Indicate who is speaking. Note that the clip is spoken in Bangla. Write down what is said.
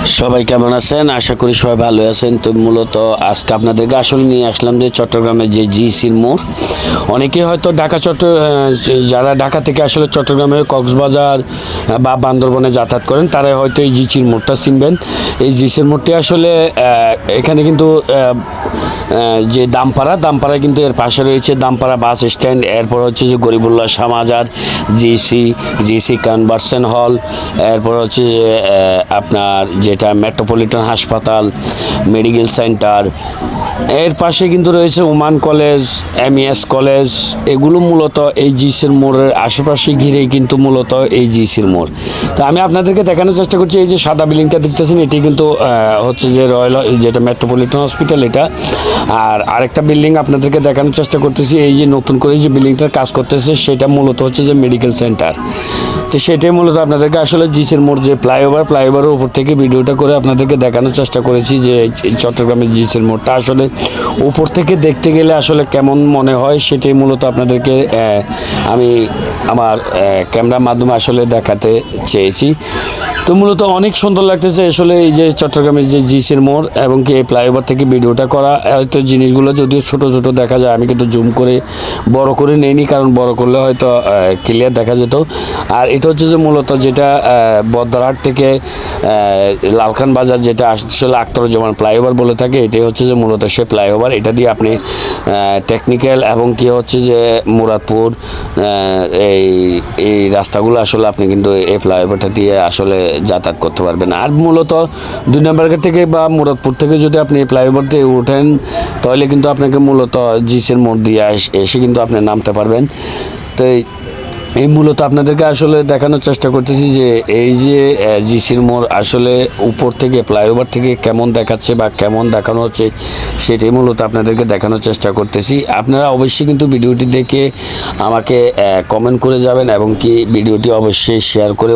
Speaker 1: সবাই কেমন আছেন? আশা করি সবাই ভালো আছেন। তো মূলত আজকে আপনাদেরকে আসলে নিয়ে আসলাম যে চট্টগ্রামের যে জিসির মোড়, অনেকে হয়তো যারা ঢাকা থেকে আসলে চট্টগ্রামের কক্সবাজার বা বান্দরবনে যাতায়াত করেন তারা হয়তো এই জিসির মোড়টা চিনবেন। এই জিসির মোড়টি আসলে এখানে কিন্তু যে দামপাড়ায় কিন্তু এর পাশে রয়েছে দামপাড়া বাস স্ট্যান্ড, এরপর হচ্ছে যে গরিবুল্লাহ শাহবাজার, জিসি কনভার্সন হল, এরপর হচ্ছে আপনার যেটা মেট্রোপলিটন হাসপাতাল, মেডিকেল সেন্টার, এর পাশে কিন্তু রয়েছে ওমান কলেজ, এমইএস কলেজ। এগুলো মূলত এই জিসির মোড়ের আশেপাশে ঘিরেই কিন্তু মূলত এই জিসির মোড়। তো আমি আপনাদেরকে দেখানোর চেষ্টা করছি, এই যে সাদা বিল্ডিংটা দেখতেছেন এটি কিন্তু হচ্ছে যে রয়্যাল যেটা মেট্রোপলিটন হসপিটাল এটা। আর আরেকটা বিল্ডিং আপনাদেরকে দেখানোর চেষ্টা করতেছি, এই যে নতুন করে যে বিল্ডিংটার কাজ করতেছে সেটা মূলত হচ্ছে যে মেডিকেল সেন্টার। তো সেটাই মূলত আপনাদেরকে আসলে জিসির মোড় যে ফ্লাইওভারের উপর থেকে ভিডিওটা করে আপনাদেরকে দেখানোর চেষ্টা করেছি যে চট্টগ্রামের জিসির মোড়টা আসলে উপর থেকে দেখতে গেলে আসলে কেমন মনে হয় সেটাই মূলত আপনাদেরকে আমি আমার ক্যামেরার মাধ্যমে আসলে দেখাতে চেয়েছি। তো মূলত অনেক সুন্দর লাগতেছে আসলে এই যে চট্টগ্রামের যে জিসির মোড় এবং কি এই ফ্লাইওভার থেকে ভিডিওটা করা। হয়তো জিনিসগুলো যদিও ছোট ছোট দেখা যায়, আমি কিন্তু জুম করে বড় করে নেইনি, কারণ বড় করলে হয়তো ক্লিয়ার দেখা যেত। আর এটা হচ্ছে যে মূলত যেটা বদ্দারহাট থেকে লালখান বাজার যেটা আসলে আখতারুজ্জামান ফ্লাইওভার বলে থাকে, এটাই হচ্ছে যে মূলত সে ফ্লাইওভার। এটা দিয়ে আপনি টেকনিক্যাল এবং কি হচ্ছে যে মুরাদপুর এই রাস্তাগুলো আসলে আপনি কিন্তু এই ফ্লাইওভারটা দিয়ে আসলে যাতায়াত করতে পারবেন। আর মূলত 2 নম্বর গেট থেকে বা মুরাদপুর থেকে যদি আপনি এই ফ্লাইওভার দিয়ে উঠেন তাহলে কিন্তু আপনাকে মূলত জিসির মোড় দিয়ে এসে কিন্তু আপনি নামতে পারবেন। তো এই মূলত আপনাদেরকে আসলে দেখানোর চেষ্টা করতেছি যে এই যে জিসির মোড় আসলে উপর থেকে ফ্লাইওভার থেকে কেমন দেখাচ্ছে বা কেমন দেখানো হচ্ছে সেটাই মূলত আপনাদেরকে দেখানোর চেষ্টা করতেছি। আপনারা অবশ্যই কিন্তু ভিডিওটি দেখে আমাকে কমেন্ট করে যাবেন এবং কি ভিডিওটি অবশ্যই শেয়ার করে